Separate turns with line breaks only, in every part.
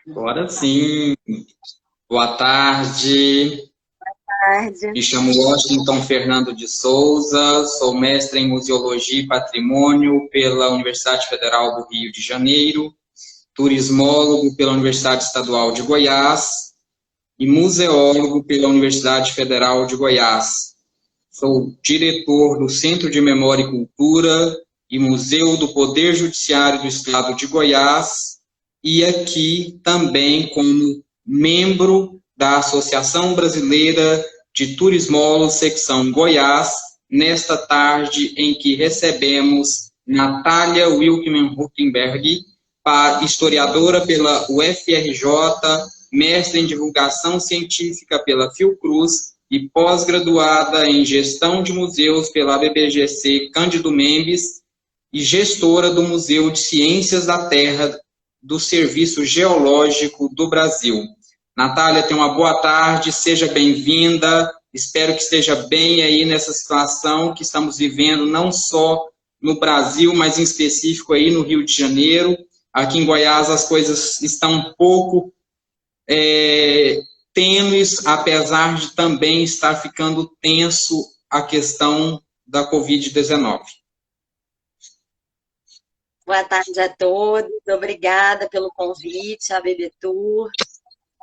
Agora sim. Boa tarde.
Tarde.
Me chamo Washington Fernando de Souza, sou mestre em Museologia e Patrimônio pela Universidade Federal do Rio de Janeiro, turismólogo pela Universidade Estadual de Goiás e museólogo pela Universidade Federal de Goiás. Sou diretor do Centro de Memória e Cultura e Museu do Poder Judiciário do Estado de Goiás e aqui também como membro da Associação Brasileira de Turismólogos, secção Goiás, nesta tarde em que recebemos Natália Wilkman Huckenberg, historiadora pela UFRJ, mestre em divulgação científica pela Fiocruz e pós-graduada em gestão de museus pela BBGC Cândido Mendes e gestora do Museu de Ciências da Terra do Serviço Geológico do Brasil. Natália, tenha uma boa tarde, seja bem-vinda, espero que esteja bem aí nessa situação que estamos vivendo, não só no Brasil, mas em específico aí no Rio de Janeiro. Aqui em Goiás as coisas estão um pouco tênues, apesar de também estar ficando tenso a questão da Covid-19.
Boa tarde a todos, obrigada pelo convite à BB Tour,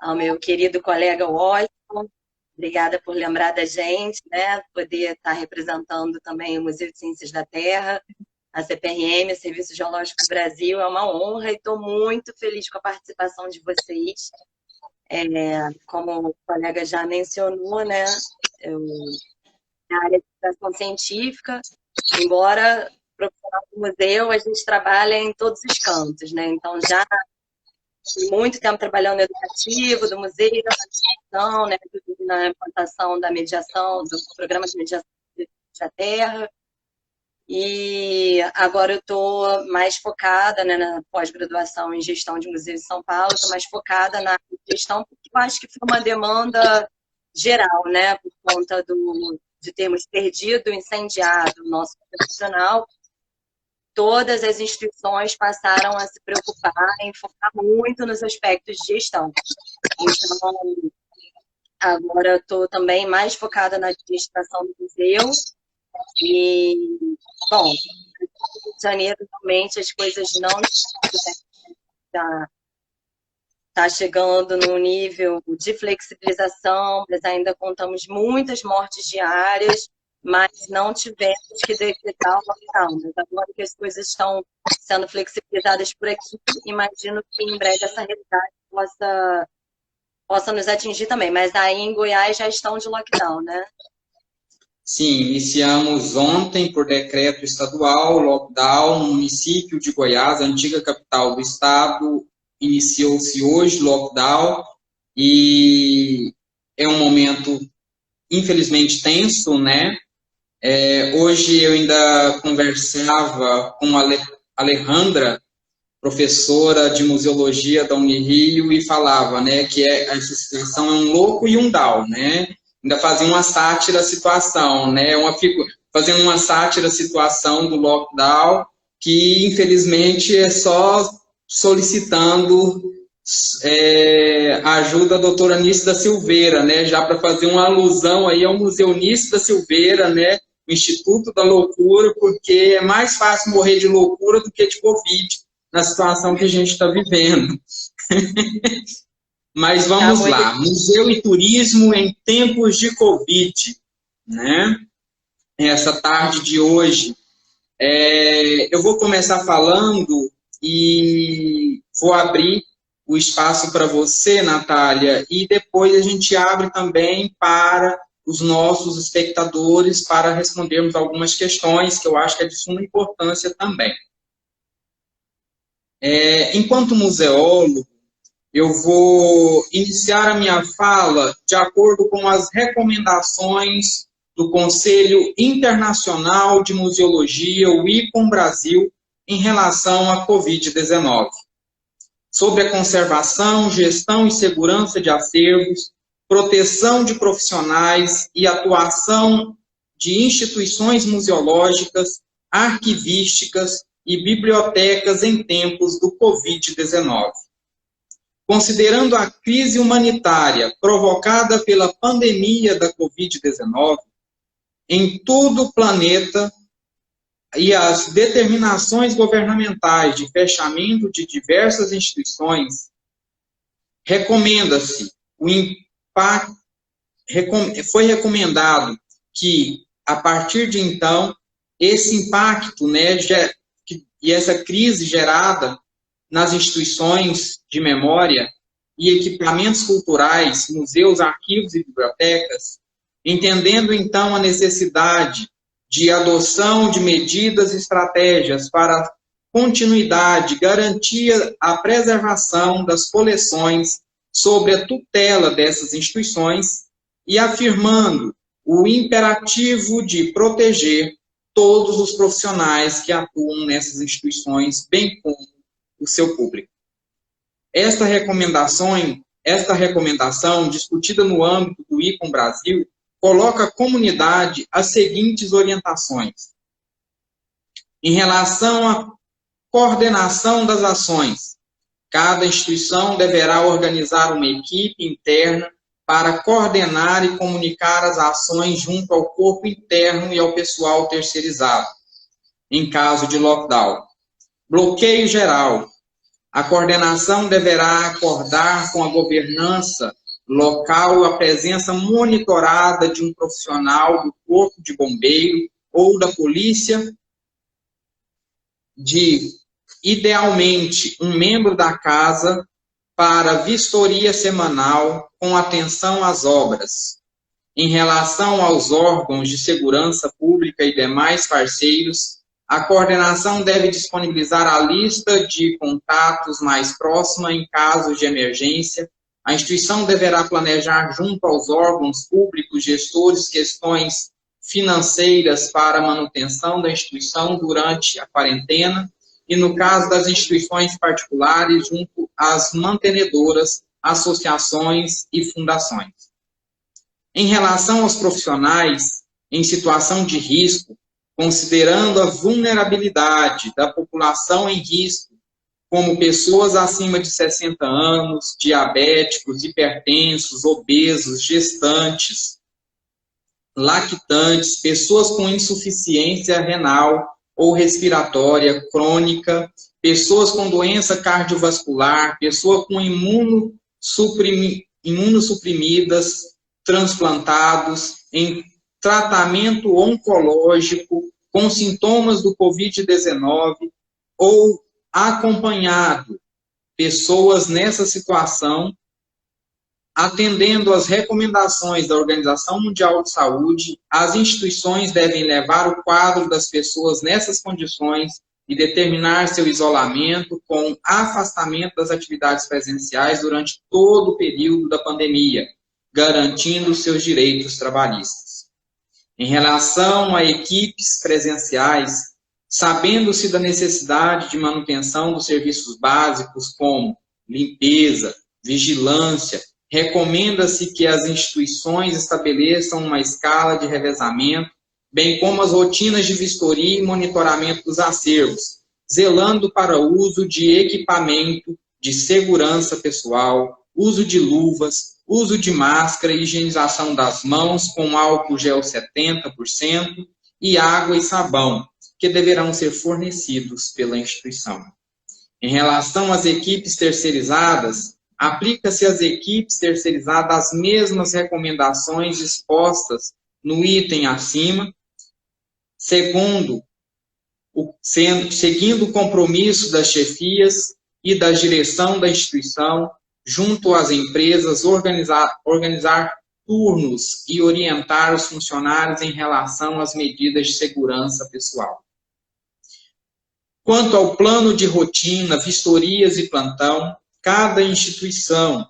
ao meu querido colega Washington, obrigada por lembrar da gente, né? Poder estar representando também o Museu de Ciências da Terra, a CPRM, o Serviço Geológico do Brasil, é uma honra e estou muito feliz com a participação de vocês. Como o colega já mencionou, né? Na área de educação científica, embora profissional do museu, a gente trabalha em todos os cantos, né? Então, já muito tempo trabalhando no educativo, do museu, na gestão, né? Na implantação da mediação, do programa de mediação da terra. E agora eu estou mais focada, né, na pós-graduação em gestão de museus de São Paulo, estou mais focada na gestão, porque eu acho que foi uma demanda geral, né, por conta de termos perdido, incendiado o nosso profissional. Todas as instituições passaram a se preocupar em focar muito nos aspectos de gestão. Então, agora eu estou também mais focada na administração do museu. E, bom, no Rio de Janeiro, realmente, as coisas não está chegando num nível de flexibilização, mas ainda contamos muitas mortes diárias, mas não tivemos que decretar o lockdown. Mas agora que as coisas estão sendo flexibilizadas por aqui, imagino que em breve essa realidade possa nos atingir também. Mas aí em Goiás já estão de lockdown, né?
Sim, iniciamos ontem, por decreto estadual, lockdown no município de Goiás, a antiga capital do estado. Iniciou-se hoje lockdown e é um momento, infelizmente, tenso, né? Hoje eu ainda conversava com a Alejandra, professora de museologia da Unirio, e falava, né, que essa situação é um louco e um down, né? Ainda fazia uma sátira à situação, né? Fazendo uma sátira à situação do lockdown, que infelizmente é só solicitando a ajuda da doutora Nício da Silveira, né? Já para fazer uma alusão aí ao Museu Nício da Silveira, né? O Instituto da Loucura, porque é mais fácil morrer de loucura do que de Covid, na situação que a gente está vivendo. Mas vamos lá, museu e turismo em tempos de Covid, né? Essa tarde de hoje, eu vou começar falando e vou abrir o espaço para você, Natália, e depois a gente abre também para os nossos espectadores para respondermos algumas questões que eu acho que é de suma importância também. Enquanto museólogo, eu vou iniciar a minha fala de acordo com as recomendações do Conselho Internacional de Museologia, o ICOM Brasil, em relação à Covid-19, sobre a conservação, gestão e segurança de acervos, proteção de profissionais e atuação de instituições museológicas, arquivísticas e bibliotecas em tempos do Covid-19. Considerando a crise humanitária provocada pela pandemia da Covid-19 em todo o planeta e as determinações governamentais de fechamento de diversas instituições, recomenda-se o impacto, foi recomendado que, a partir de então, esse impacto, né, e essa crise gerada nas instituições de memória e equipamentos culturais, museus, arquivos e bibliotecas, entendendo então a necessidade de adoção de medidas e estratégias para continuidade, garantia a preservação das coleções sob a tutela dessas instituições e afirmando o imperativo de proteger todos os profissionais que atuam nessas instituições, bem como o seu público. Esta recomendação, discutida no âmbito do ICOM Brasil, coloca à comunidade as seguintes orientações. Em relação à coordenação das ações, cada instituição deverá organizar uma equipe interna para coordenar e comunicar as ações junto ao corpo interno e ao pessoal terceirizado, em caso de lockdown. Bloqueio geral. A coordenação deverá acordar com a governança local a presença monitorada de um profissional do corpo de bombeiro ou da polícia, de, idealmente, um membro da casa para vistoria semanal com atenção às obras. Em relação aos órgãos de segurança pública e demais parceiros, a coordenação deve disponibilizar a lista de contatos mais próxima em caso de emergência. A instituição deverá planejar junto aos órgãos públicos gestores questões financeiras para a manutenção da instituição durante a quarentena e, no caso das instituições particulares, junto às mantenedoras, associações e fundações. Em relação aos profissionais em situação de risco, considerando a vulnerabilidade da população em risco, como pessoas acima de 60 anos, diabéticos, hipertensos, obesos, gestantes, lactantes, pessoas com insuficiência renal ou respiratória crônica, pessoas com doença cardiovascular, pessoas com imunossuprimidas, transplantados, em tratamento oncológico, com sintomas do Covid-19 ou acompanhado pessoas nessa situação, atendendo às recomendações da Organização Mundial de Saúde, as instituições devem levar o quadro das pessoas nessas condições e determinar seu isolamento com afastamento das atividades presenciais durante todo o período da pandemia, garantindo seus direitos trabalhistas. Em relação a equipes presenciais, sabendo-se da necessidade de manutenção dos serviços básicos como limpeza, vigilância, recomenda-se que as instituições estabeleçam uma escala de revezamento, bem como as rotinas de vistoria e monitoramento dos acervos, zelando para o uso de equipamento de segurança pessoal, uso de luvas, uso de máscara e higienização das mãos com álcool gel 70% e água e sabão, que deverão ser fornecidos pela instituição. Em relação às equipes terceirizadas, aplica-se às equipes terceirizadas as mesmas recomendações expostas no item acima, seguindo o compromisso das chefias e da direção da instituição, junto às empresas, organizar turnos e orientar os funcionários em relação às medidas de segurança pessoal. Quanto ao plano de rotina, vistorias e plantão, cada instituição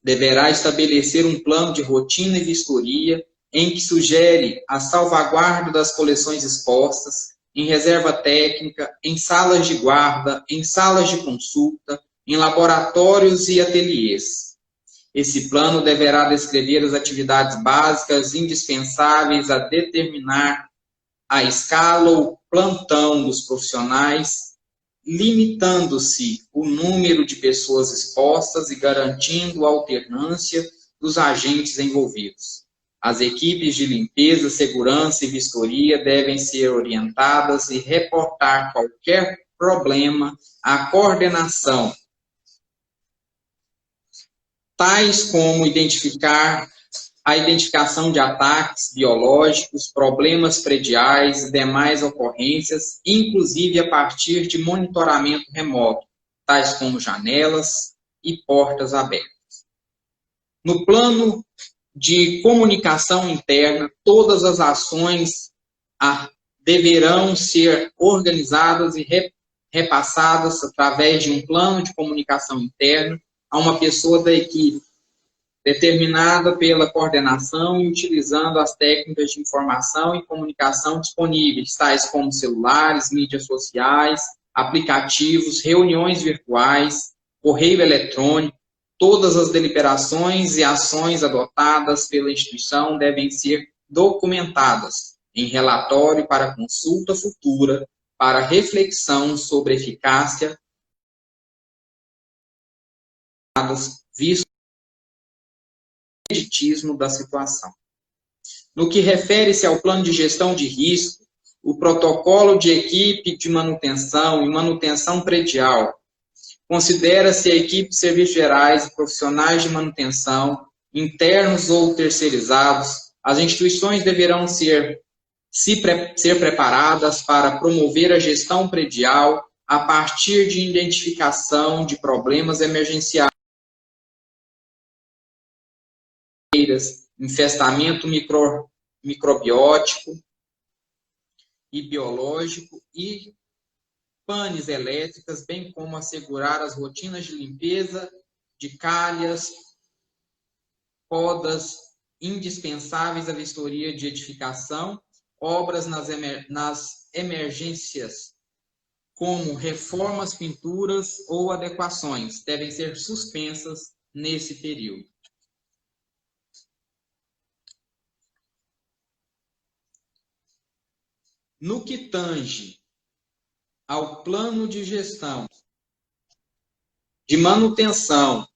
deverá estabelecer um plano de rotina e vistoria em que sugere a salvaguarda das coleções expostas, em reserva técnica, em salas de guarda, em salas de consulta, em laboratórios e ateliês. Esse plano deverá descrever as atividades básicas indispensáveis a determinar a escala ou plantão dos profissionais limitando-se o número de pessoas expostas e garantindo a alternância dos agentes envolvidos. As equipes de limpeza, segurança e vistoria devem ser orientadas e reportar qualquer problema à coordenação, tais como a identificação de ataques biológicos, problemas prediais e demais ocorrências, inclusive a partir de monitoramento remoto, tais como janelas e portas abertas. No plano de comunicação interna, todas as ações deverão ser organizadas e repassadas através de um plano de comunicação interna a uma pessoa da equipe, determinada pela coordenação e utilizando as técnicas de informação e comunicação disponíveis, tais como celulares, mídias sociais, aplicativos, reuniões virtuais, correio eletrônico. Todas as deliberações e ações adotadas pela instituição devem ser documentadas em relatório para consulta futura, para reflexão sobre eficácia, visto o creditismo da situação. No que refere-se ao plano de gestão de risco, o protocolo de equipe de manutenção e manutenção predial considera-se a equipe de serviços gerais e profissionais de manutenção, internos ou terceirizados. As instituições deverão ser preparadas para promover a gestão predial a partir de identificação de problemas emergenciais, infestamento microbiótico e biológico e panes elétricas, bem como assegurar as rotinas de limpeza de calhas, podas indispensáveis à vistoria de edificação, obras nas emergências, como reformas, pinturas ou adequações, devem ser suspensas nesse período. No que tange ao plano de gestão de manutenção,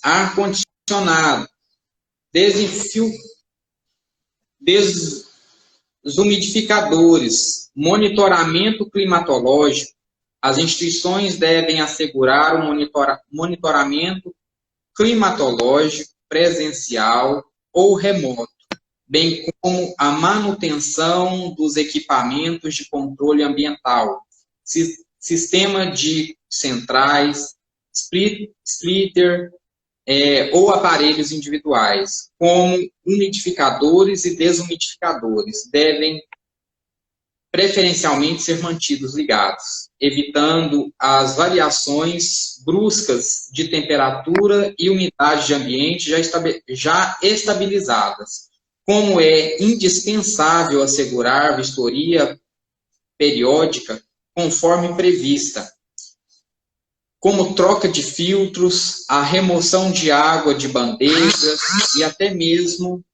ar-condicionado, desumidificadores, monitoramento climatológico, as instituições devem assegurar o monitoramento climatológico presencial ou remoto, bem como a manutenção dos equipamentos de controle ambiental, sistema de centrais, splitter ou aparelhos individuais, como umidificadores e desumidificadores, devem preferencialmente ser mantidos ligados, evitando as variações bruscas de temperatura e umidade de ambiente já estabilizadas, como é indispensável assegurar vistoria periódica conforme prevista, como troca de filtros, a remoção de água de bandejas e até mesmo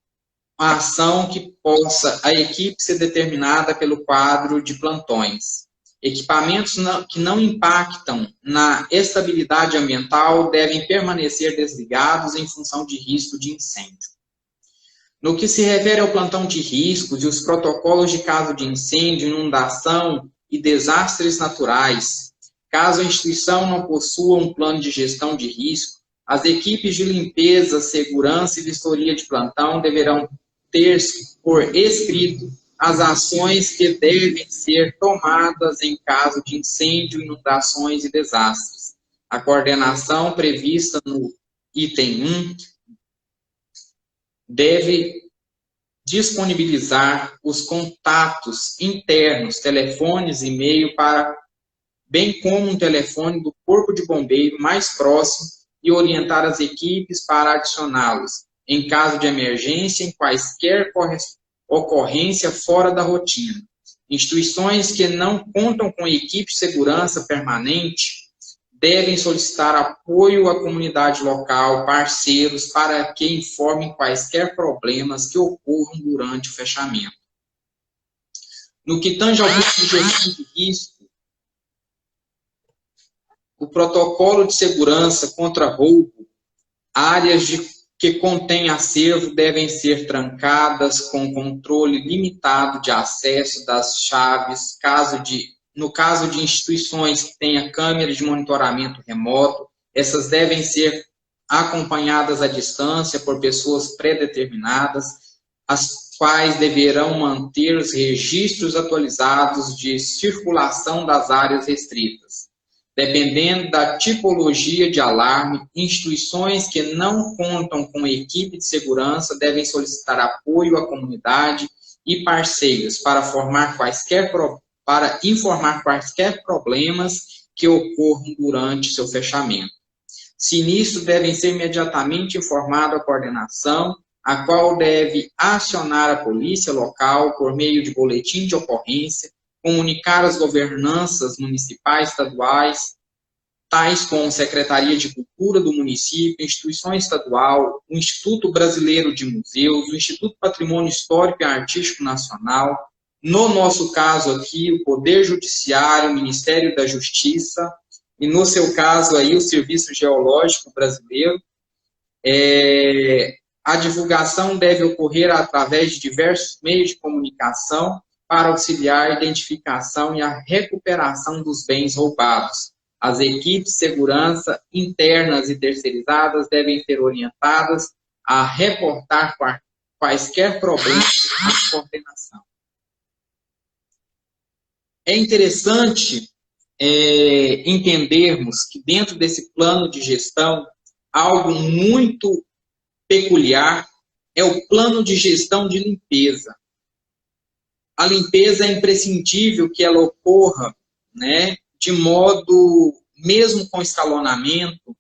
a ação que possa a equipe ser determinada pelo quadro de plantões. Equipamentos que não impactam na estabilidade ambiental devem permanecer desligados em função de risco de incêndio. No que se refere ao plantão de riscos e os protocolos de caso de incêndio, inundação e desastres naturais, caso a instituição não possua um plano de gestão de risco, as equipes de limpeza, segurança e vistoria de plantão deverão ter por escrito as ações que devem ser tomadas em caso de incêndio, inundações e desastres. A coordenação prevista no item 1 deve disponibilizar os contatos internos, telefones, e-mail, bem como um telefone do Corpo de Bombeiro mais próximo e orientar as equipes para adicioná-los em caso de emergência em quaisquer ocorrência fora da rotina. Instituições que não contam com equipe de segurança permanente devem solicitar apoio à comunidade local, parceiros, para que informem quaisquer problemas que ocorram durante o fechamento. No que tange ao grupo de gestão de risco, o protocolo de segurança contra roubo, áreas que contêm acervo devem ser trancadas com controle limitado de acesso das chaves, no caso de instituições que tenham câmeras de monitoramento remoto, essas devem ser acompanhadas à distância por pessoas pré-determinadas, as quais deverão manter os registros atualizados de circulação das áreas restritas. Dependendo da tipologia de alarme, instituições que não contam com equipe de segurança devem solicitar apoio à comunidade e parceiros para informar quaisquer problemas que ocorram durante seu fechamento. Se nisso, devem ser imediatamente informado a coordenação, a qual deve acionar a polícia local por meio de boletim de ocorrência, comunicar às governanças municipais, estaduais, tais como Secretaria de Cultura do município, instituição estadual, o Instituto Brasileiro de Museus, o Instituto Patrimônio Histórico e Artístico Nacional, no nosso caso aqui, o Poder Judiciário, o Ministério da Justiça, e no seu caso aí, o Serviço Geológico Brasileiro. A divulgação deve ocorrer através de diversos meios de comunicação para auxiliar a identificação e a recuperação dos bens roubados. As equipes de segurança internas e terceirizadas devem ser orientadas a reportar quaisquer problemas à coordenação. É interessante entendermos que dentro desse plano de gestão, algo muito peculiar é o plano de gestão de limpeza. A limpeza é imprescindível que ela ocorra, né, de modo, mesmo com escalonamento,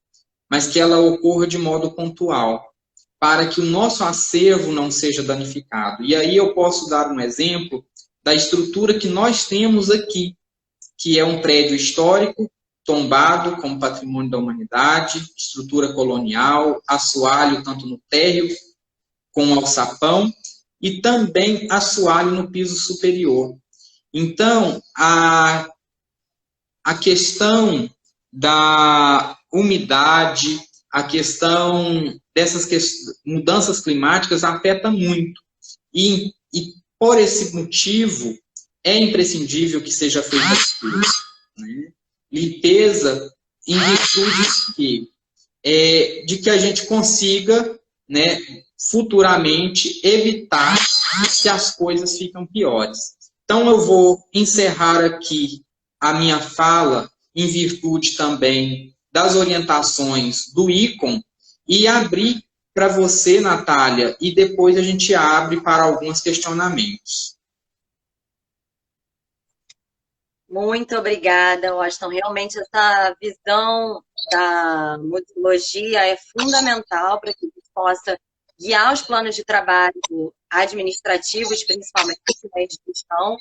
mas que ela ocorra de modo pontual, para que o nosso acervo não seja danificado. E aí eu posso dar um exemplo da estrutura que nós temos aqui, que é um prédio histórico, tombado como patrimônio da humanidade, estrutura colonial, assoalho tanto no térreo como alçapão, e também assoalho no piso superior. Então, a questão da umidade, a questão dessas mudanças climáticas afeta muito. E por esse motivo, é imprescindível que seja feita né? Limpeza em virtude de que a gente consiga, né, futuramente evitar que as coisas fiquem piores. Então, eu vou encerrar aqui a minha fala em virtude também das orientações do ICOM e abrir para você, Natália, e depois a gente abre para alguns questionamentos.
Muito obrigada, Washington. Realmente essa visão da museologia é fundamental para que a gente possa guiar os planos de trabalho administrativos, principalmente de gestão.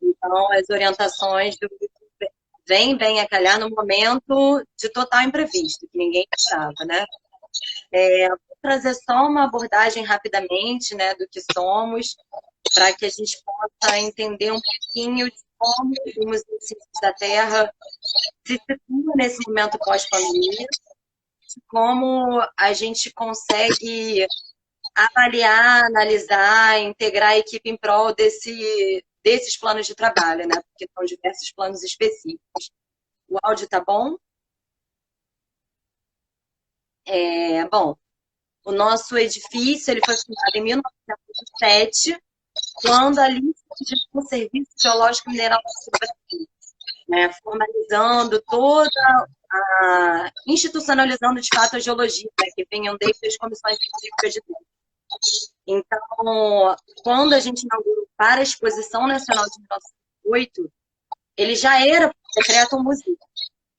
Então, as orientações vêm bem a calhar no momento de total imprevisto, que ninguém esperava, né? Vou trazer só uma abordagem rapidamente, né, do que somos, para que a gente possa entender um pouquinho de como o Museu de Ciências da Terra se situa nesse momento pós-pandemia, como a gente consegue avaliar, analisar, integrar a equipe em prol desses planos de trabalho, né? Porque são diversos planos específicos. O áudio tá bom? Bom, o nosso edifício ele foi fundado em 1907, quando ali surgiu o Serviço Geológico Mineral do Brasil, né? Formalizando institucionalizando de fato a geologia, né? Que vinham desde as comissões científicas de dentro. Então, quando a gente inaugurou para a Exposição Nacional de 1908, ele já era decreto um museu.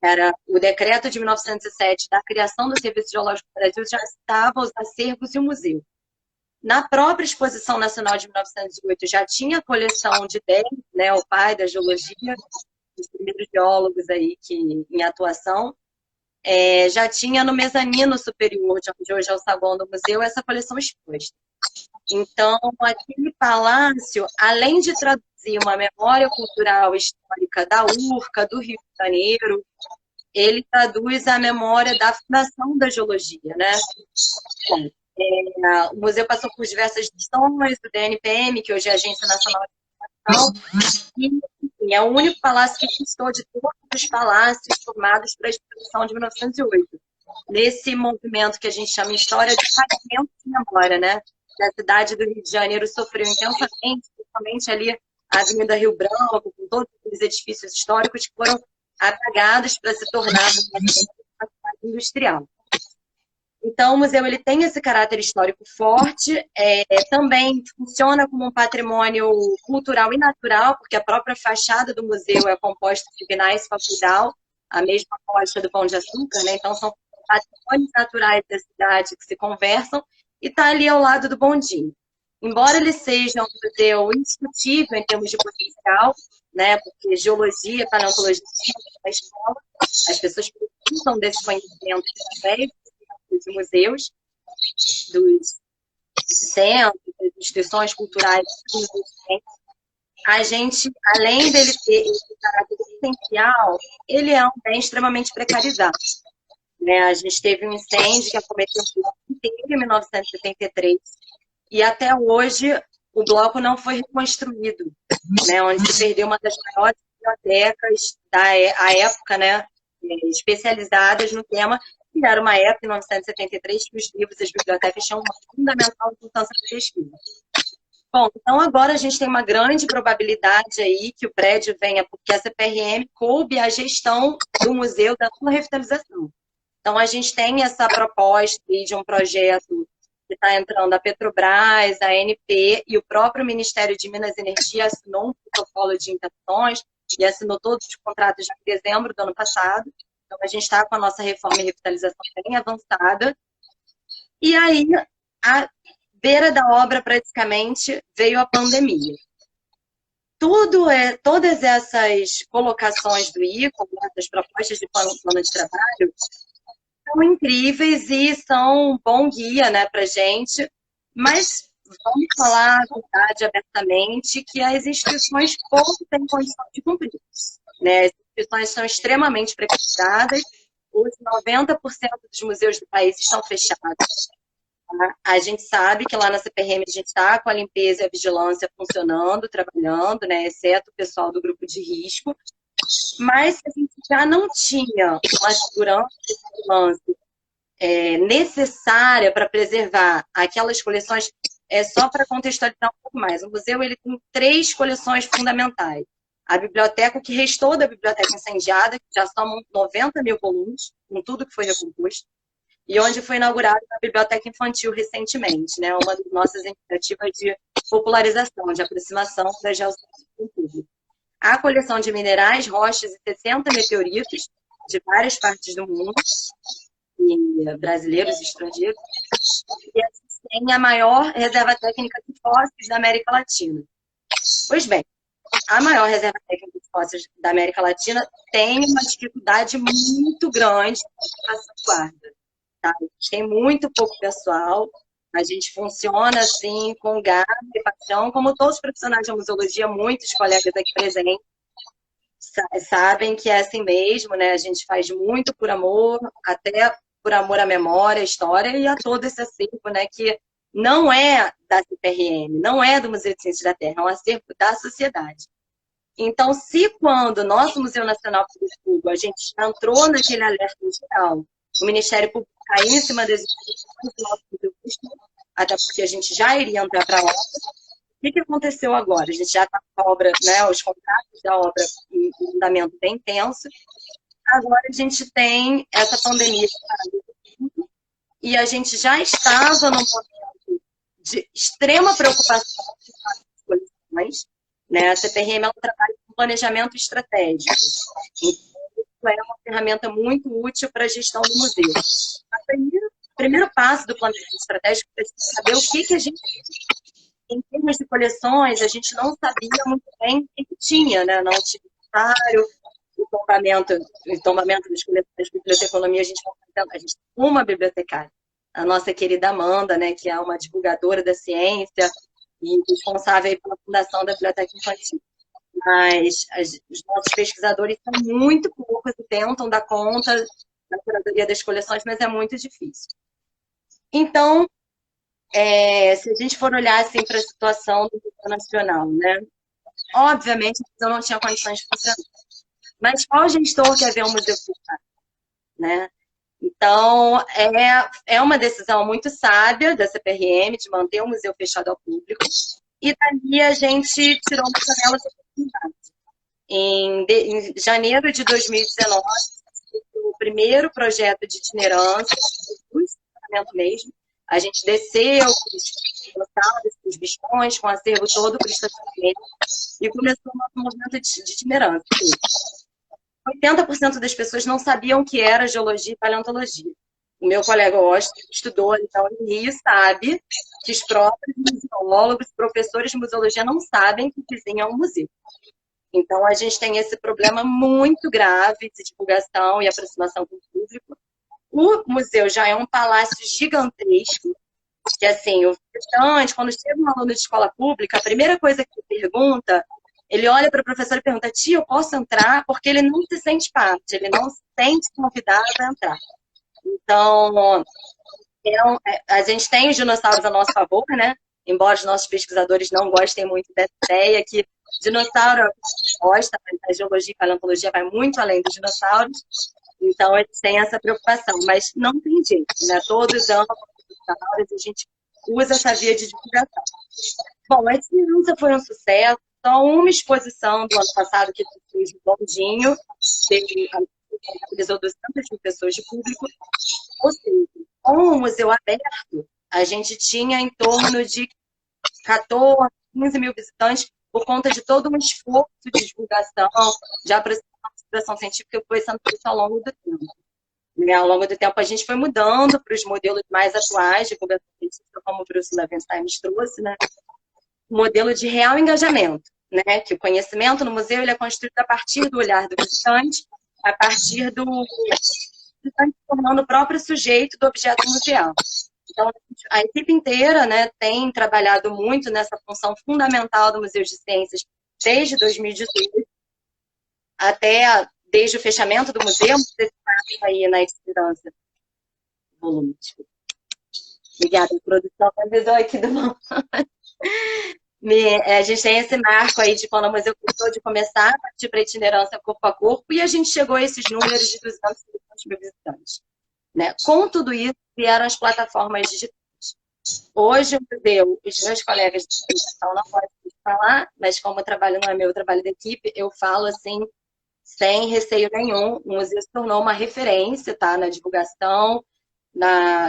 Era o decreto de 1907 da criação do Serviço Geológico do Brasil, já citava os acervos e o museu. Na própria Exposição Nacional de 1908 já tinha a coleção de Dell, né, o pai da geologia, os primeiros geólogos aí em atuação, já tinha no mezanino superior, de hoje é o saguão do museu, essa coleção exposta. Então, aquele palácio, além de traduzir uma memória cultural histórica da URCA, do Rio de Janeiro, ele traduz a memória da fundação da geologia, né? Bom, o museu passou por diversas edições do DNPM, que hoje é a Agência Nacional de Educação, e enfim, é o único palácio que constou de todos os palácios formados para a Exposição de 1908. Nesse movimento que a gente chama História de Fragmentos de Memória, né? A cidade do Rio de Janeiro sofreu intensamente, principalmente ali a Avenida Rio Branco, com todos os edifícios históricos que foram apagados para se tornar uma cidade industrial. Então, o museu ele tem esse caráter histórico forte, também funciona como um patrimônio cultural e natural, porque a própria fachada do museu é composta de vinais Fafudal, a mesma costa do Pão de Açúcar, né? Então, são patrimônios naturais da cidade que se conversam, e está ali ao lado do Bondinho. Embora ele seja um museu indiscutível em termos de potencial, né? Porque geologia, paleontologia, na escola, as pessoas precisam desse conhecimento através dos museus, dos centros, das instituições culturais, a gente, além dele ter esse caráter essencial, ele é um bem extremamente precarizado. Né? A gente teve um incêndio que acometeu o bloco inteiro em 1973 e até hoje o bloco não foi reconstruído, né? Onde se perdeu uma das maiores bibliotecas da época, né? Especializadas no tema, que era uma época, em 1973, que os livros e as bibliotecas tinham uma fundamental importância de pesquisa. Bom, então agora a gente tem uma grande probabilidade aí que o prédio venha, porque a CPRM coube a gestão do museu da sua revitalização. Então a gente tem essa proposta de um projeto que está entrando a Petrobras, a ANP e o próprio Ministério de Minas e Energia assinou um protocolo de intenções e assinou todos os contratos em dezembro do ano passado. Então a gente está com a nossa reforma e revitalização bem avançada. E aí, a beira da obra, praticamente, veio a pandemia. Todas essas colocações do ICO, essas propostas de plano de trabalho, são incríveis e são um bom guia, né, para a gente, mas vamos falar a verdade abertamente que as instituições pouco têm condição de cumprir. Né? As instituições são extremamente precarizadas, hoje 90% dos museus do país estão fechados. A gente sabe que lá na CPRM a gente está com a limpeza e a vigilância funcionando, trabalhando, né, exceto o pessoal do grupo de risco, mas a gente já não tinha uma segurança e vigilância necessária para preservar aquelas coleções. Só para contextualizar um pouco mais, o museu ele tem 3 coleções fundamentais. A biblioteca, o que restou da biblioteca incendiada, que já somam 90 mil volumes, com tudo que foi recomposto, e onde foi inaugurada a Biblioteca Infantil recentemente, né? Uma das nossas iniciativas de popularização, de aproximação da geociência com o público. A coleção de minerais, rochas e 60 meteoritos de várias partes do mundo, e brasileiros e estrangeiros, e a gente tem a maior reserva técnica de fósseis da América Latina. Pois bem, a maior reserva técnica de fósseis da América Latina tem uma dificuldade muito grande de guarda. Tá? A gente tem muito pouco pessoal, a gente funciona assim com garra e paixão, como todos os profissionais de museologia, muitos colegas aqui presentes sabem que é assim mesmo, né? A gente faz muito por amor, até por amor à memória, à história e a todo esse acervo, né? Que não é da CPRM, não é do Museu de Ciências da Terra, é um acervo da sociedade. Então, se quando o nosso Museu Nacional do Estudo, a gente entrou naquele alerta geral, o Ministério Público caiu em cima das instituições do nosso Museu do Estudo, até porque a gente já iria entrar para a obra. O que aconteceu agora? A gente já está com a obra, né, os contratos da obra em andamento bem intenso. Agora a gente tem essa pandemia e a gente já estava num momento de extrema preocupação com as coleções. Né? A CPRM ela trabalha com planejamento estratégico. Então, é uma ferramenta muito útil para a gestão do museu. O primeiro passo do planejamento estratégico é saber o que a gente... Em termos de coleções, a gente não sabia muito bem o que tinha, né? Não tinha inventário, o tombamento das coleções de biblioteconomia, a gente tem uma bibliotecária, a nossa querida Amanda, né? Que é uma divulgadora da ciência e responsável pela fundação da Biblioteca Infantil. mas os nossos pesquisadores são muito poucos e tentam dar conta da curadoria das coleções, mas é muito difícil. Então, se a gente for olhar assim, para a situação do Museu Nacional, né? Obviamente, eu não tinha condições de funcionar. Mas qual gestor quer ver um museu fechado, né? Então, é uma decisão muito sábia da CPRM de manter o museu fechado ao público. E dali a gente tirou uma janela de oportunidade. Em janeiro de 2019, o primeiro projeto de itinerância, do estacionamento mesmo. A gente desceu com os bichões, com o acervo todo para o estacionamento e começou o nosso movimento de itinerância. 80% das pessoas não sabiam o que era geologia e paleontologia. O meu colega Austin estudou então em Rio, sabe que os próprios museólogos, professores de museologia não sabem que vizinho é um museu. Então, a gente tem esse problema muito grave de divulgação e aproximação com o público. O museu já é um palácio gigantesco, que assim, o visitante, quando chega um aluno de escola pública, a primeira coisa que ele pergunta, ele olha para o professor e pergunta: tia, eu posso entrar? Porque ele não se sente parte, ele não se sente convidado a entrar. Então, a gente tem os dinossauros a nosso favor, né? Embora os nossos pesquisadores não gostem muito dessa ideia, que dinossauro gosta, mas a geologia e a paleontologia vai muito além dos dinossauros, então eles têm essa preocupação, mas não tem jeito, né? Todos amam os dinossauros e a gente usa essa via de divulgação. Bom, a itinerância foi um sucesso, só uma exposição do ano passado que fez no Bondinho, realizou 200 mil pessoas de público, ou seja, com o museu aberto, a gente tinha em torno de 14, 15 mil visitantes por conta de todo um esforço de divulgação, de aproximação científica que foi sendo feito ao longo do tempo. E, ao longo do tempo, a gente foi mudando para os modelos mais atuais de divulgação científica, como o Bruce Levenstein nos trouxe, né? O modelo de real engajamento, né? Que o conhecimento no museu ele é construído a partir do olhar do visitante, a partir do visitante tornando o próprio sujeito do objeto museal. Então, a equipe inteira, né, tem trabalhado muito nessa função fundamental do Museu de Ciências desde 2018, até desde o fechamento do museu, aí na itinerância. Volume, desculpa. Obrigada, a produção avisou aqui do a gente tem esse marco aí de quando o museu começar a partir para a itinerância corpo a corpo, e a gente chegou a esses números de 200 mil visitantes. Né? Com tudo isso, vieram as plataformas digitais. Hoje, o museu, os meus colegas de extensão não podem falar, mas como o trabalho não é meu, o trabalho da equipe, eu falo assim, sem receio nenhum. O museu se tornou uma referência, tá? Na divulgação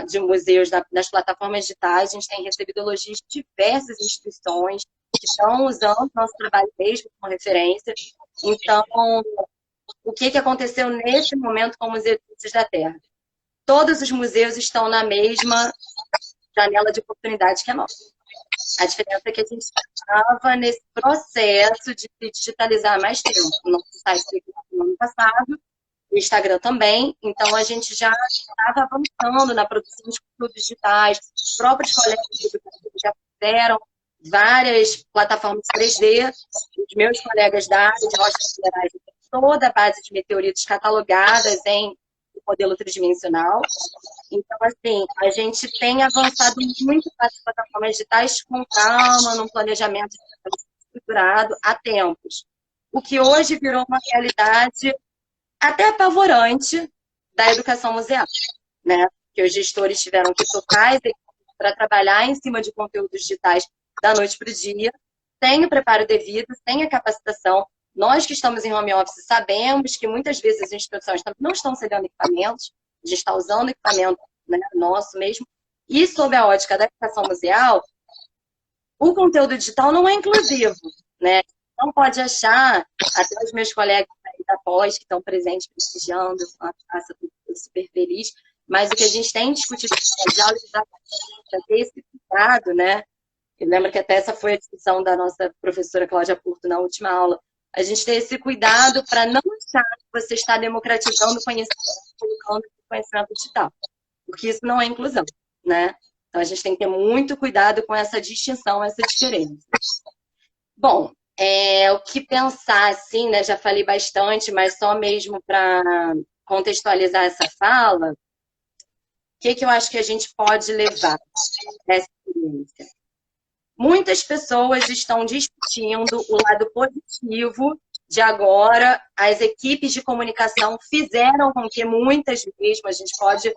de museus, nas plataformas digitais. A gente tem recebido elogios de diversas instituições que estão usando o nosso trabalho mesmo como referência. Então, o que aconteceu nesse momento com o Museu de Ciências da Terra? Todos os museus estão na mesma janela de oportunidade que a nossa. A diferença é que a gente estava nesse processo de se digitalizar há mais tempo. O nosso site foi no ano passado, o Instagram também, então a gente já estava avançando na produção de conteúdos digitais, os próprios colegas já fizeram várias plataformas 3D, os meus colegas da área de rochas minerais, toda a base de meteoritos catalogadas em modelo tridimensional. Então, assim, a gente tem avançado muito nas plataformas digitais com calma, num planejamento estruturado há tempos. O que hoje virou uma realidade até apavorante da educação museal, né? Que os gestores tiveram que tocar para trabalhar em cima de conteúdos digitais da noite para o dia, sem o preparo devido, sem a capacitação. Nós que estamos em home office sabemos que muitas vezes as instituições não estão cedendo equipamentos, a gente está usando equipamento, né, nosso mesmo, e sob a ótica da educação museal, o conteúdo digital não é inclusivo, né? Não pode achar, até os meus colegas da pós que estão presentes prestigiando, eu super feliz, mas o que a gente tem discutido para ter esse cuidado, né? Eu lembro que até essa foi a discussão da nossa professora Cláudia Porto na última aula. A gente tem esse cuidado para não achar que você está democratizando o conhecimento, colocando o conhecimento digital, porque isso não é inclusão, né? Então a gente tem que ter muito cuidado com essa distinção, essa diferença. Bom, O que pensar, assim, né? Já falei bastante, mas só mesmo para contextualizar essa fala, o que eu acho que a gente pode levar dessa experiência? Muitas pessoas estão discutindo o lado positivo de agora. As equipes de comunicação fizeram com que muitas mesmo, a gente pode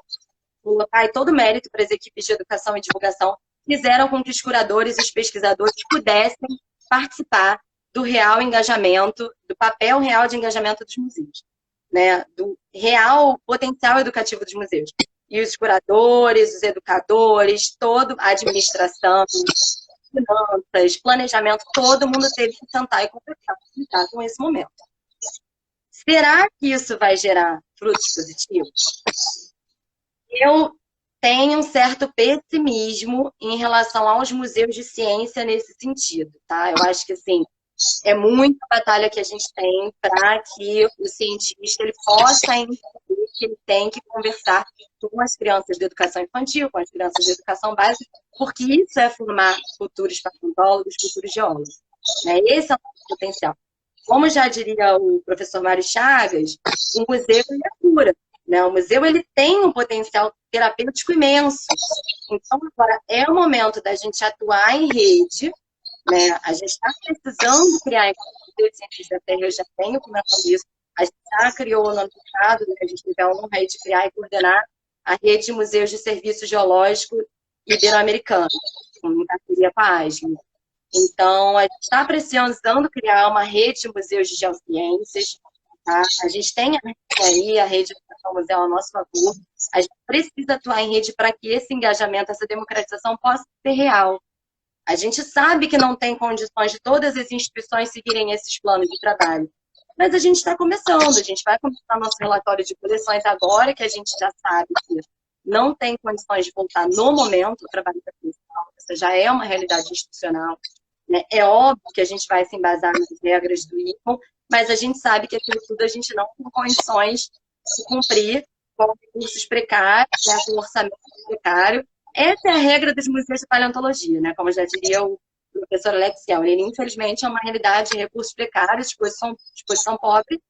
colocar aí todo o mérito para as equipes de educação e divulgação, fizeram com que os curadores e os pesquisadores pudessem participar do real engajamento, do papel real de engajamento dos museus, né? Do real potencial educativo dos museus. E os curadores, os educadores, toda a administração, finanças, planejamento, todo mundo teve que sentar e conversar com esse momento. Será que isso vai gerar frutos positivos? Eu tenho um certo pessimismo em relação aos museus de ciência nesse sentido, tá? Eu acho que, assim, é muita batalha que a gente tem para que o cientista ele possa entender que ele tem que conversar com as crianças de educação infantil, com as crianças de educação básica, porque isso é formar futuros paleontólogos, futuros geólogos, né? Esse é o nosso potencial. Como já diria o professor Mário Chagas, o museu é cura, né? O museu ele tem um potencial terapêutico imenso. Então, agora é o momento da gente atuar em rede, né? A gente está precisando criar, enquanto os cientistas da Terra, eu já tenho comentado isso, a gente já criou no ano passado, né? A gente teve a honra de criar e coordenar a rede de museus de serviço geológico ibero-americano, em parceria com a ASME. Então, a gente está precisando criar uma rede de museus de geociências, tá? A gente tem a rede de educação museu ao nosso favor, a gente precisa atuar em rede para que esse engajamento, essa democratização possa ser real. A gente sabe que não tem condições de todas as instituições seguirem esses planos de trabalho, mas a gente está começando, a gente vai começar nosso relatório de coleções agora, que a gente já sabe que não tem condições de voltar no momento o trabalho da coleção, essa já é uma realidade institucional, né? É óbvio que a gente vai se embasar nas regras do ICOM, mas a gente sabe que aquilo tudo a gente não tem condições de cumprir com recursos precários, né, com orçamento precário. Essa é a regra dos museus de paleontologia, né? Como já diria o professor Alex Kelly, infelizmente é uma realidade de recursos precários, disposição pobre,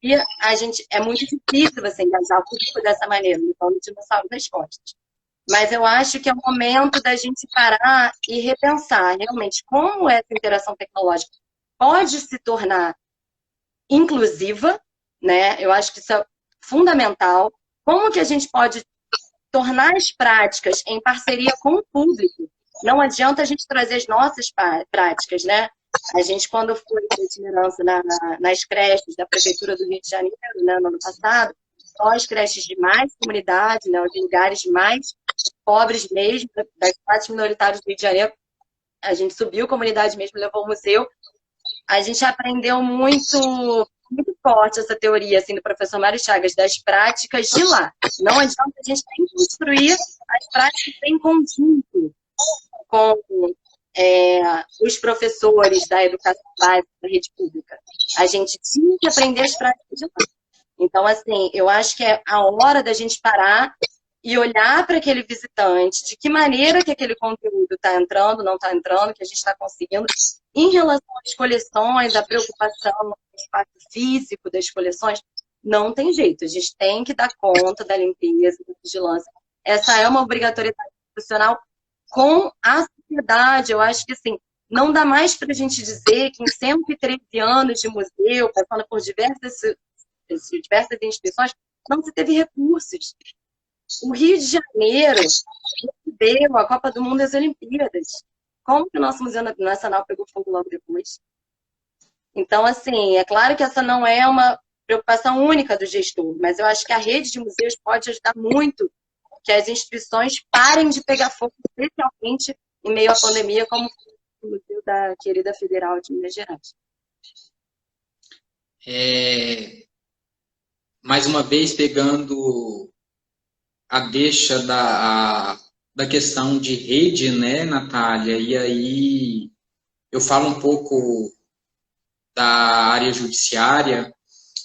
e a gente, é muito difícil você engajar o público dessa maneira, então a gente não sabe das costas. Mas eu acho que é o momento da gente parar e repensar realmente como essa interação tecnológica pode se tornar inclusiva, né? Eu acho que isso é fundamental. Como que a gente pode tornar as práticas em parceria com o público? Não adianta a gente trazer as nossas práticas, né? A gente, quando foi de itinerância nas creches da Prefeitura do Rio de Janeiro, né, no ano passado, só as creches de mais comunidade, né, de lugares mais pobres mesmo, das classes minoritárias do Rio de Janeiro, a gente subiu a comunidade mesmo, levou o museu. A gente aprendeu muito forte essa teoria assim, do professor Mário Chagas, das práticas de lá. Não adianta, a gente tem que construir as práticas em conjunto com os professores da educação básica da rede pública. A gente tinha que aprender as práticas de lá. Então, assim, eu acho que é a hora da gente parar e olhar para aquele visitante, de que maneira que aquele conteúdo está entrando, não está entrando, que a gente está conseguindo. Em relação às coleções, a preocupação no espaço físico das coleções, não tem jeito. A gente tem que dar conta da limpeza, da vigilância. Essa é uma obrigatoriedade institucional com a sociedade. Eu acho que, assim, não dá mais para a gente dizer que em 113 anos de museu, passando por diversas instituições, não se teve recursos. O Rio de Janeiro recebeu a Copa do Mundo e as Olimpíadas. Como que o nosso Museu Nacional pegou fogo logo depois? Então, assim, é claro que essa não é uma preocupação única do gestor, mas eu acho que a rede de museus pode ajudar muito que as instituições parem de pegar fogo, especialmente em meio à pandemia, como o Museu da querida Federal de Minas Gerais.
Mais uma vez, pegando a deixa da questão de rede, né, Natália? E aí eu falo um pouco da área judiciária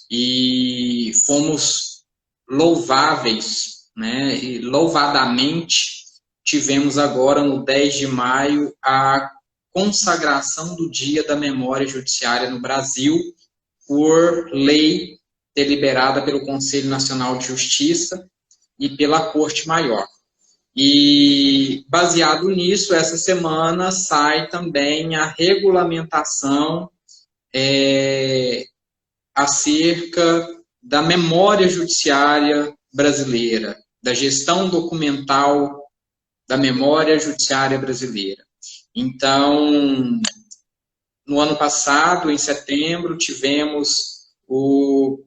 e fomos louváveis, né, e louvadamente tivemos agora, no 10 de maio, a consagração do Dia da Memória Judiciária no Brasil, por lei deliberada pelo Conselho Nacional de Justiça e pela Corte Maior. E, baseado nisso, essa semana sai também a regulamentação acerca da memória judiciária brasileira, da gestão documental da memória judiciária brasileira. Então, no ano passado, em setembro, tivemos um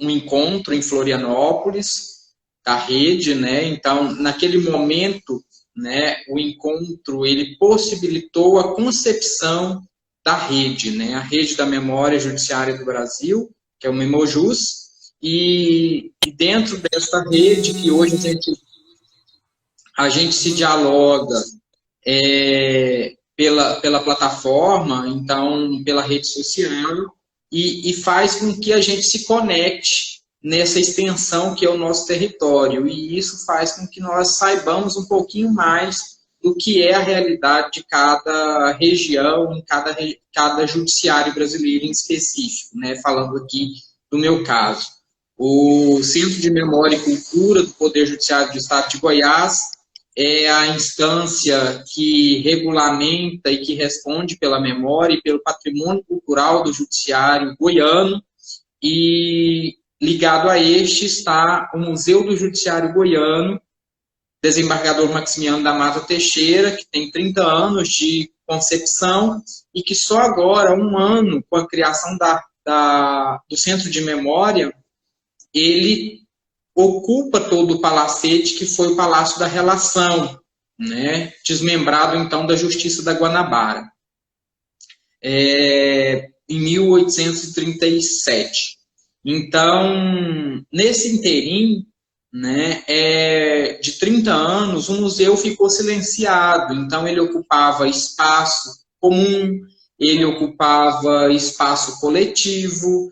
encontro em Florianópolis, da rede, né? Então, naquele momento, né, o encontro ele possibilitou a concepção da rede, né? A Rede da Memória Judiciária do Brasil, que é o Memojus, e dentro dessa rede que hoje a gente se dialoga pela plataforma, então pela rede social, e faz com que a gente se conecte nessa extensão que é o nosso território, e isso faz com que nós saibamos um pouquinho mais do que é a realidade de cada região, em cada judiciário brasileiro em específico, né? Falando aqui do meu caso. O Centro de Memória e Cultura do Poder Judiciário do Estado de Goiás é a instância que regulamenta e que responde pela memória e pelo patrimônio cultural do judiciário goiano, e ligado a este está o Museu do Judiciário Goiano, desembargador Maximiano da Mata Teixeira, que tem 30 anos de concepção e que só agora, um ano, com a criação do Centro de Memória, ele ocupa todo o palacete que foi o Palácio da Relação, né, desmembrado, então, da Justiça da Guanabara, em 1837. Então, nesse interim, né, de 30 anos, o museu ficou silenciado. Então, ele ocupava espaço comum, ele ocupava espaço coletivo,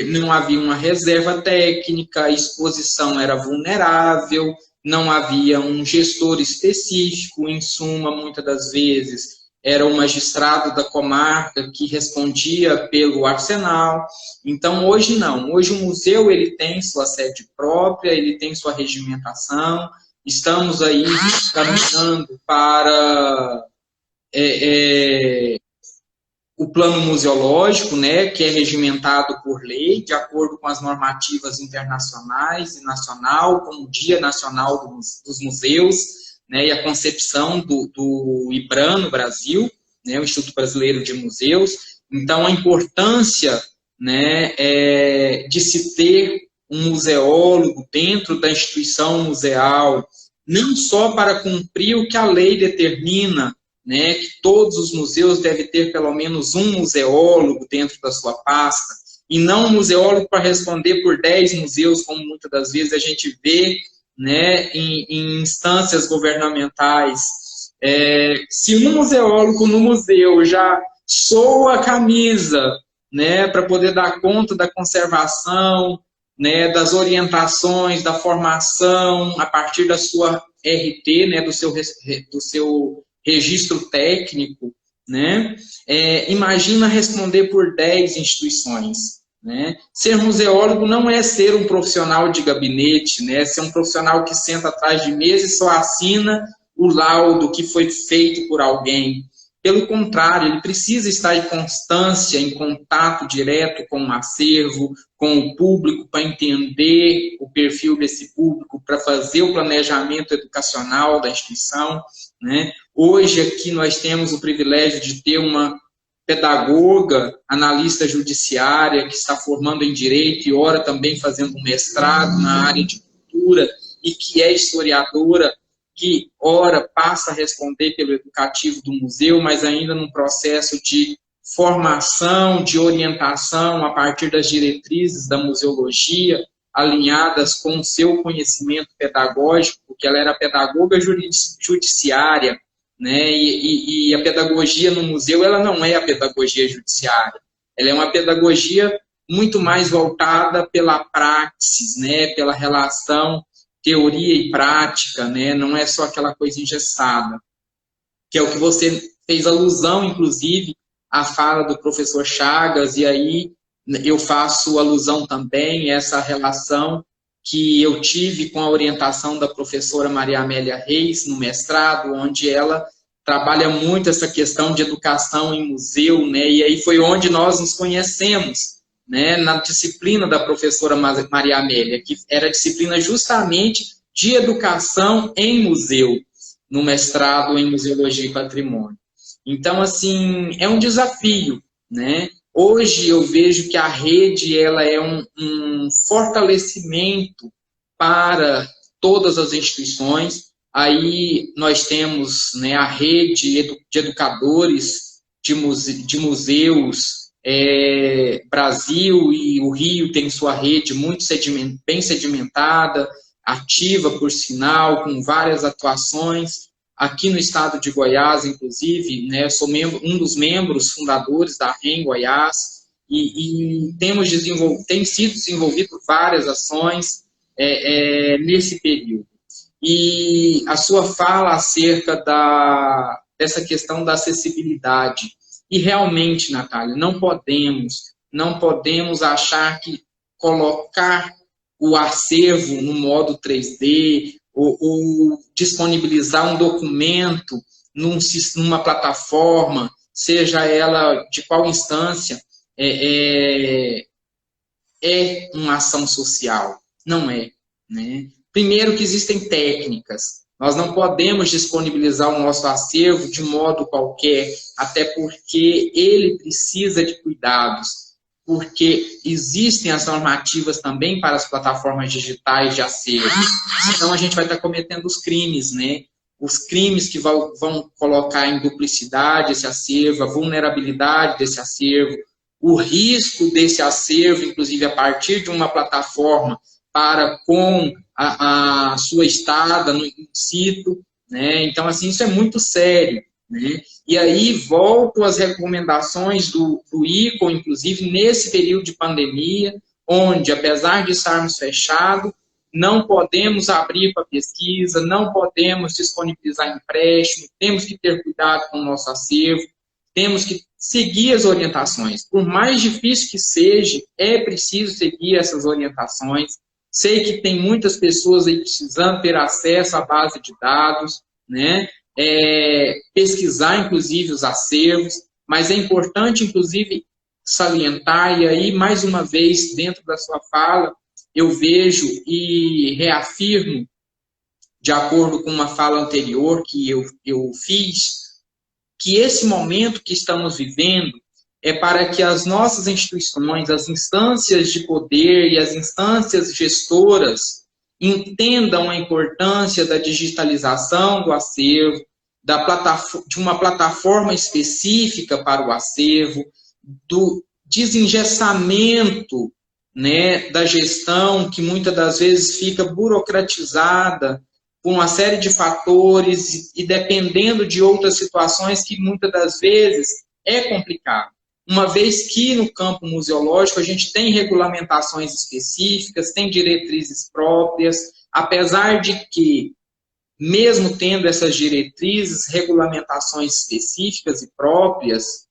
não havia uma reserva técnica, a exposição era vulnerável, não havia um gestor específico, em suma, muitas das vezes, era o magistrado da comarca que respondia pelo arsenal. Então, hoje não. Hoje o museu ele tem sua sede própria, ele tem sua regimentação. Estamos aí caminhando para o plano museológico, né, que é regimentado por lei, de acordo com as normativas internacionais e nacional, como o Dia Nacional dos Museus, né, e a concepção do IBRAM no Brasil, né, o Instituto Brasileiro de Museus. Então, a importância, né, de se ter um museólogo dentro da instituição museal, não só para cumprir o que a lei determina, né, que todos os museus devem ter pelo menos um museólogo dentro da sua pasta, e não um museólogo para responder por 10 museus, como muitas das vezes a gente vê, né, em instâncias governamentais. Se um museólogo no museu já soa a camisa, né, para poder dar conta da conservação, né, das orientações, da formação, a partir da sua RT, né, do seu registro técnico, né, imagina responder por 10 instituições. Né? Ser museólogo não é ser um profissional de gabinete, né? Ser um profissional que senta atrás de mesa e só assina o laudo que foi feito por alguém. Pelo contrário, ele precisa estar em constância, em contato direto com o acervo, com o público, para entender o perfil desse público, para fazer o planejamento educacional da instituição. Né? Hoje aqui nós temos o privilégio de ter uma pedagoga, analista judiciária, que está formando em Direito e ora também fazendo um mestrado na área de cultura, e que é historiadora, que ora passa a responder pelo educativo do museu, mas ainda num processo de formação, de orientação a partir das diretrizes da museologia, alinhadas com o seu conhecimento pedagógico, porque ela era pedagoga judiciária, né? E a pedagogia no museu, ela não é a pedagogia judiciária, ela é uma pedagogia muito mais voltada pela praxis, né? Pela relação teoria e prática, né? Não é só aquela coisa engessada, que é o que você fez alusão, inclusive, à fala do professor Chagas, e aí eu faço alusão também a essa relação que eu tive com a orientação da professora Maria Amélia Reis, no mestrado, onde ela trabalha muito essa questão de educação em museu, né? E aí foi onde nós nos conhecemos, né? Na disciplina da professora Maria Amélia, que era a disciplina justamente de educação em museu, no mestrado em Museologia e Patrimônio. Então, assim, é um desafio, né? Hoje eu vejo que a rede ela é um fortalecimento para todas as instituições. Aí nós temos, né, a rede de educadores de museus, Brasil e o Rio tem sua rede muito bem sedimentada, ativa, por sinal, com várias atuações. Aqui no estado de Goiás, inclusive, né, sou um dos membros fundadores da REM Goiás, e tem sido desenvolvido várias ações nesse período. E a sua fala acerca dessa questão da acessibilidade. E realmente, Natália, não podemos achar que colocar o acervo no modo 3D, ou disponibilizar um documento numa plataforma, seja ela de qual instância, é uma ação social. Não é, né? Primeiro que existem técnicas. Nós não podemos disponibilizar o nosso acervo de modo qualquer, até porque ele precisa de cuidados, porque existem as normativas também para as plataformas digitais de acervo. Senão a gente vai estar cometendo os crimes, né? Os crimes que vão colocar em duplicidade esse acervo, a vulnerabilidade desse acervo, o risco desse acervo, inclusive a partir de uma plataforma, para com a sua estada no sítio, né? Então, assim, isso é muito sério, né? E aí volto às recomendações do ICO, inclusive, nesse período de pandemia, onde, apesar de estarmos fechados, não podemos abrir para pesquisa, não podemos disponibilizar empréstimo, temos que ter cuidado com o nosso acervo, temos que seguir as orientações. Por mais difícil que seja, é preciso seguir essas orientações. Sei que tem muitas pessoas aí precisando ter acesso à base de dados, né? Pesquisar, inclusive, os acervos, mas é importante, inclusive, salientar, e aí, mais uma vez, dentro da sua fala, eu vejo e reafirmo, de acordo com uma fala anterior que eu fiz, que esse momento que estamos vivendo é para que as nossas instituições, as instâncias de poder e as instâncias gestoras entendam a importância da digitalização do acervo, de uma plataforma específica para o acervo, do desengessamento, né, da gestão, que muitas das vezes fica burocratizada por uma série de fatores e dependendo de outras situações que muitas das vezes é complicado. Uma vez que no campo museológico a gente tem regulamentações específicas, tem diretrizes próprias, apesar de que, mesmo tendo essas diretrizes, regulamentações específicas e próprias,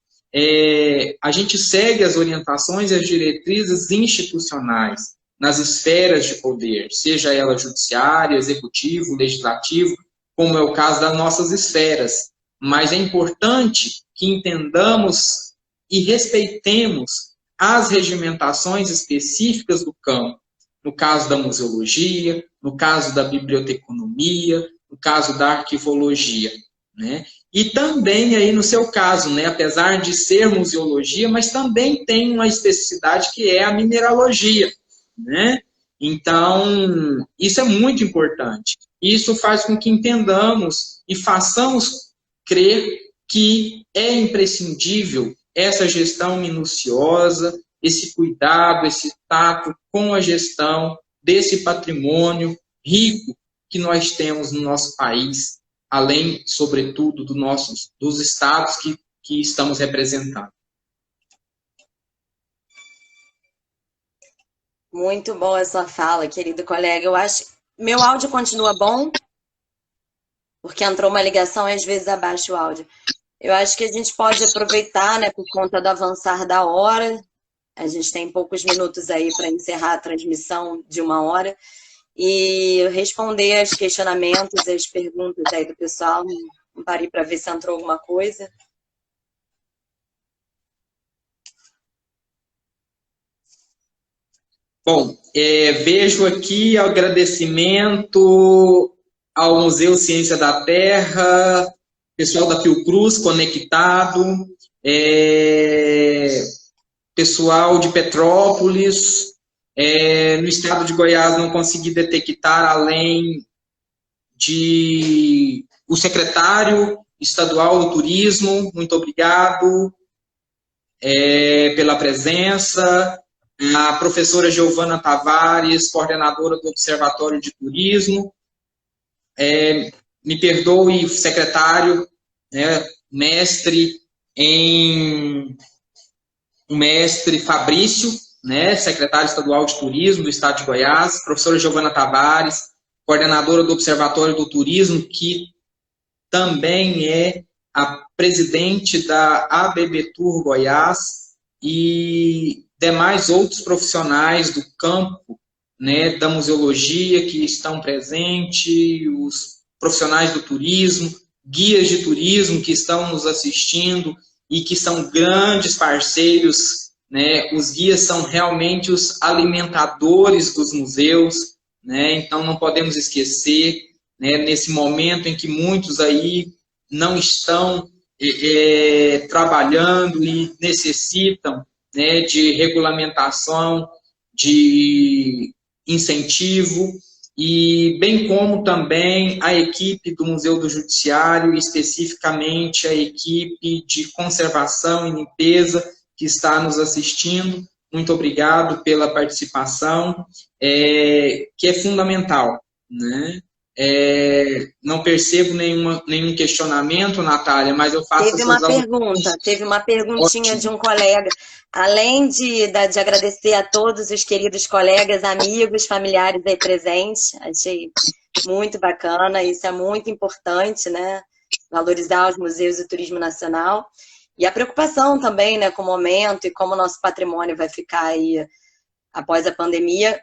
a gente segue as orientações e as diretrizes institucionais nas esferas de poder, seja ela judiciário, executivo, legislativo, como é o caso das nossas esferas. Mas é importante que entendamos e respeitemos as regimentações específicas do campo, no caso da museologia, no caso da biblioteconomia, no caso da arquivologia, né? E também aí no seu caso, né, apesar de ser museologia, mas também tem uma especificidade que é a mineralogia, né? Então, isso é muito importante. Isso faz com que entendamos e façamos crer que é imprescindível essa gestão minuciosa, esse cuidado, esse tato com a gestão desse patrimônio rico que nós temos no nosso país, além, sobretudo, dos estados que estamos representando.
Muito boa a sua fala, querido colega. Eu acho... Meu áudio continua bom? Porque entrou uma ligação e às vezes abaixa o áudio. Eu acho que a gente pode aproveitar, né, por conta do avançar da hora. A gente tem poucos minutos aí para encerrar a transmissão de 1 hora e responder aos questionamentos, as perguntas aí do pessoal. Não parei para ver se entrou alguma coisa.
Bom, vejo aqui agradecimento ao Museu Ciência da Terra, pessoal da Fiocruz conectado, pessoal de Petrópolis, no estado de Goiás não consegui detectar, além de o secretário estadual do turismo, muito obrigado pela presença, a professora Giovana Tavares, coordenadora do Observatório de Turismo, me perdoe, secretário, né, o mestre Fabrício, né, secretário estadual de Turismo do Estado de Goiás, professora Giovana Tavares, coordenadora do Observatório do Turismo, que também é a presidente da ABB Tour Goiás, e demais outros profissionais do campo, né, da museologia que estão presentes, os profissionais do turismo, guias de turismo que estão nos assistindo e que são grandes parceiros, né? Os guias são realmente os alimentadores dos museus, né? Então não podemos esquecer, né, nesse momento em que muitos aí não estão trabalhando e necessitam, né, de regulamentação, de incentivo, e bem como também a equipe do Museu do Judiciário, especificamente a equipe de conservação e limpeza que está nos assistindo. Muito obrigado pela participação, que é fundamental, né? Não percebo nenhum questionamento, Natália, mas eu faço
Teve uma perguntinha
Ótimo.
de um colega. Além de agradecer a todos os queridos colegas, amigos, familiares aí presentes, achei muito bacana, isso é muito importante, né? Valorizar os museus e o turismo nacional. E a preocupação também, né, com o momento e como o nosso patrimônio vai ficar aí após a pandemia.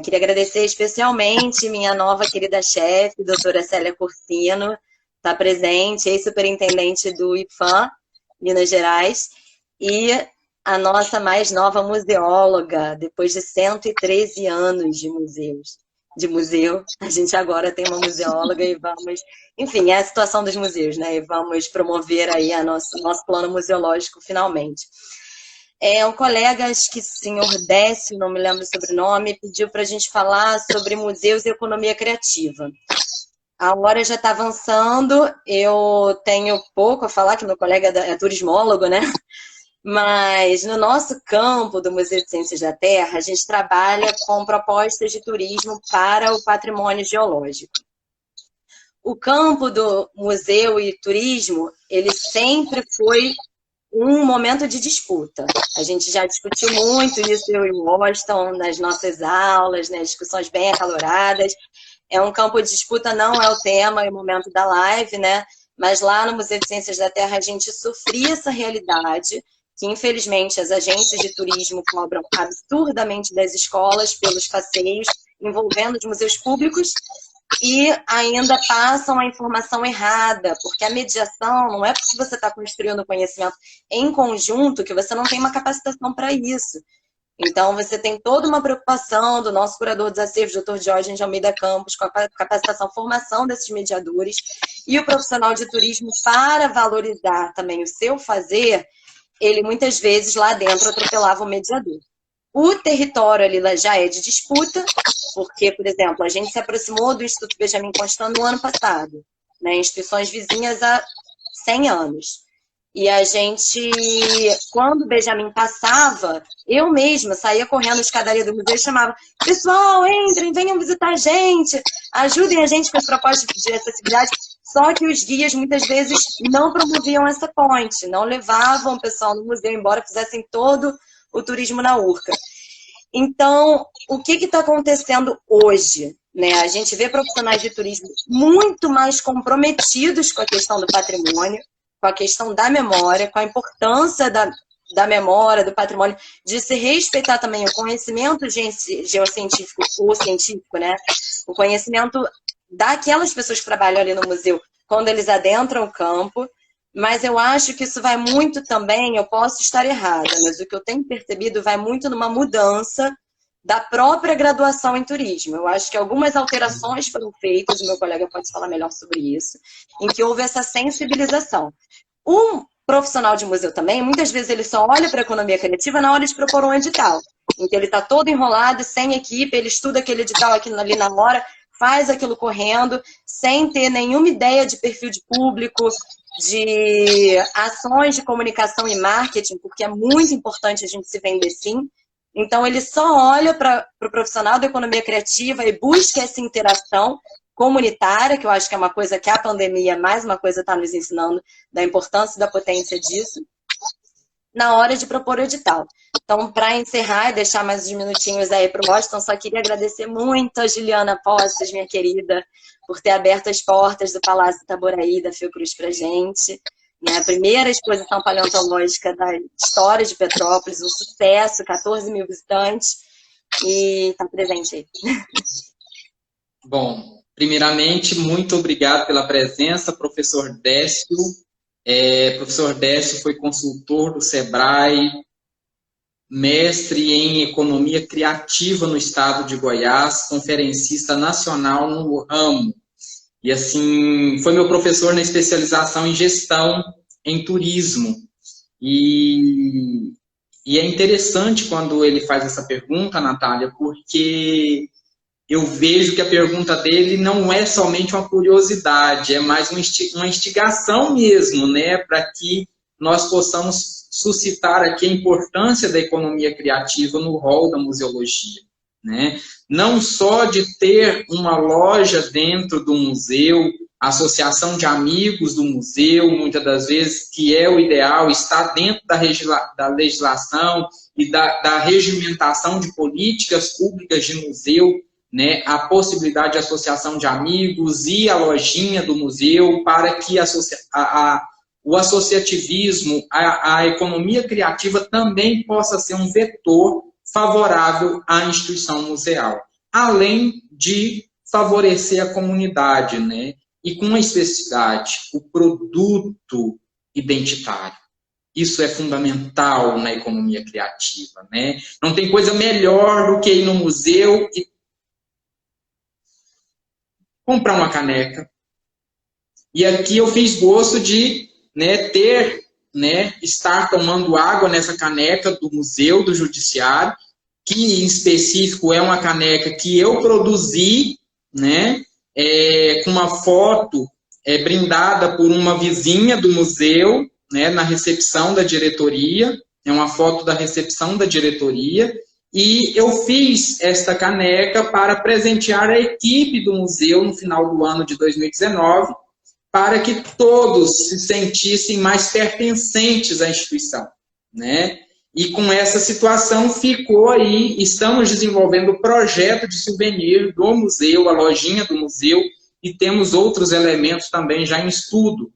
Queria agradecer especialmente minha nova querida chefe, doutora Célia Cursino, está presente, ex-superintendente do IPHAN, Minas Gerais, e a nossa mais nova museóloga, depois de 113 anos de museu, a gente agora tem uma museóloga e vamos, enfim, é a situação dos museus, né? E vamos promover aí nosso plano museológico finalmente. Um colega, acho que o senhor Décio, não me lembro o sobrenome, pediu para a gente falar sobre museus e economia criativa. A hora já está avançando, eu tenho pouco a falar, que meu colega é turismólogo, né? Mas no nosso campo do Museu de Ciências da Terra, a gente trabalha com propostas de turismo para o patrimônio geológico. O campo do museu e turismo, ele sempre foi um momento de disputa. A gente já discutiu muito isso, eu e o Washington, nas nossas aulas, né, discussões bem acaloradas. É um campo de disputa, não é o tema e o momento da live, né? Mas lá no Museu de Ciências da Terra a gente sofria essa realidade, que infelizmente as agências de turismo cobram absurdamente das escolas pelos passeios envolvendo os museus públicos, e ainda passam a informação errada, porque a mediação não é porque você está construindo conhecimento em conjunto que você não tem uma capacitação para isso. Então, você tem toda uma preocupação do nosso curador dos acervos, Dr. Diógenes de Almeida Campos, com a capacitação, formação desses mediadores, e o profissional de turismo, para valorizar também o seu fazer, ele muitas vezes lá dentro atropelava o mediador. O território ali já é de disputa, porque, por exemplo, a gente se aproximou do Instituto Benjamin Constant no ano passado, né, instituições vizinhas há 100 anos. E a gente, quando o Benjamin passava, eu mesma saía correndo na escadaria do museu e chamava: pessoal, entrem, venham visitar a gente, ajudem a gente com as propostas de acessibilidade. Só que os guias muitas vezes não promoviam essa ponte, não levavam o pessoal no museu, embora fizessem todo o turismo na Urca. Então, o que está acontecendo hoje? Né? A gente vê profissionais de turismo muito mais comprometidos com a questão do patrimônio, com a questão da memória, com a importância da memória, do patrimônio, de se respeitar também o conhecimento geocientífico ou científico, né? O conhecimento daquelas pessoas que trabalham ali no museu, quando eles adentram o campo. Mas eu acho que isso vai muito também, eu posso estar errada, mas o que eu tenho percebido vai muito numa mudança da própria graduação em turismo. Eu acho que algumas alterações foram feitas, o meu colega pode falar melhor sobre isso, em que houve essa sensibilização. Um profissional de museu também, muitas vezes ele só olha para a economia criativa na hora de propor um edital. Então ele está todo enrolado, sem equipe, ele estuda aquele edital ali na hora, faz aquilo correndo, sem ter nenhuma ideia de perfil de público, de ações de comunicação e marketing, porque é muito importante a gente se vender sim. Então ele só olha para o profissional da economia criativa e busca essa interação comunitária, que eu acho que é uma coisa que a pandemia, mais uma coisa, está nos ensinando, da importância e da potência disso, na hora de propor o edital. Então, para encerrar e deixar mais uns minutinhos aí para o Washington, só queria agradecer muito a Juliana Postes, minha querida, por ter aberto as portas do Palácio Itaboraí, da Fiocruz, para a gente. A primeira exposição paleontológica da história de Petrópolis, um sucesso, 14 mil visitantes, e está presente aí.
Bom, primeiramente, muito obrigado pela presença, professor Décio. Professor Décio foi consultor do SEBRAE, mestre em Economia Criativa no estado de Goiás, conferencista nacional no ramo. E, assim, foi meu professor na especialização em Gestão em Turismo. E é interessante quando ele faz essa pergunta, Natália, porque eu vejo que a pergunta dele não é somente uma curiosidade, é mais uma instigação mesmo, né, para que nós possamos suscitar aqui a importância da economia criativa no rol da museologia, né? Não só de ter uma loja dentro do museu, associação de amigos do museu, muitas das vezes, que é o ideal, está dentro da legislação e da regimentação de políticas públicas de museu, né, a possibilidade de associação de amigos e a lojinha do museu para que o associativismo, a economia criativa também possa ser um vetor favorável à instituição museal, além de favorecer a comunidade, né, e com uma especificidade, o produto identitário. Isso é fundamental na economia criativa, né? Não tem coisa melhor do que ir no museu e comprar uma caneca. E aqui eu fiz gosto de, né, estar tomando água nessa caneca do Museu do Judiciário, que em específico é uma caneca que eu produzi, né, com uma foto brindada por uma vizinha do museu, né, na recepção da diretoria, é uma foto da recepção da diretoria, e eu fiz esta caneca para presentear a equipe do museu no final do ano de 2019, para que todos se sentissem mais pertencentes à instituição, né? E com essa situação ficou aí, estamos desenvolvendo o projeto de souvenir do museu, a lojinha do museu, e temos outros elementos também já em estudo,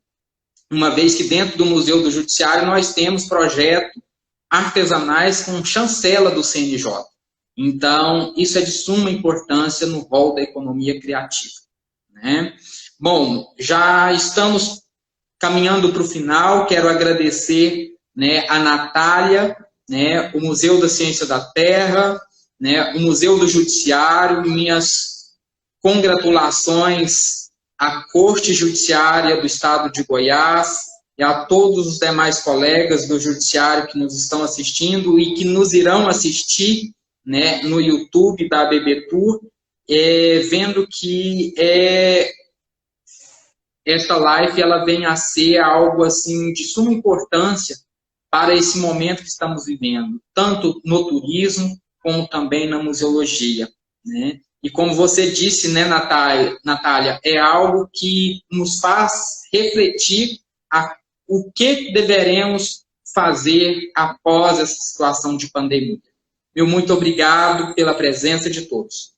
uma vez que dentro do Museu do Judiciário nós temos projetos artesanais com chancela do CNJ. Então, isso é de suma importância no rol da economia criativa, né? Bom, já estamos caminhando para o final, quero agradecer, né, a Natália, né, o Museu da Ciência da Terra, né, o Museu do Judiciário, minhas congratulações à Corte Judiciária do Estado de Goiás e a todos os demais colegas do Judiciário que nos estão assistindo e que nos irão assistir, né, no YouTube da ABB Tour, vendo que esta live ela vem a ser algo assim de suma importância para esse momento que estamos vivendo, tanto no turismo como também na museologia, né? E como você disse, né, Natália, é algo que nos faz refletir o que deveremos fazer após essa situação de pandemia. Meu muito obrigado pela presença de todos.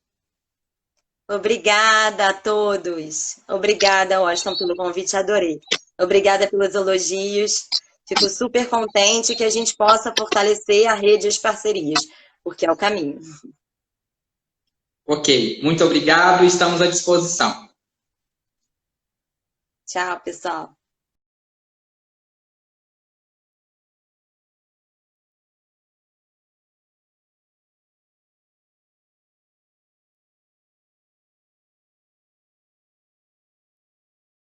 Obrigada a todos. Obrigada, Washington, pelo convite, adorei. Obrigada pelos elogios. Fico super contente que a gente possa fortalecer a rede e as parcerias, porque é o caminho.
Ok, muito obrigado e estamos à disposição.
Tchau, pessoal.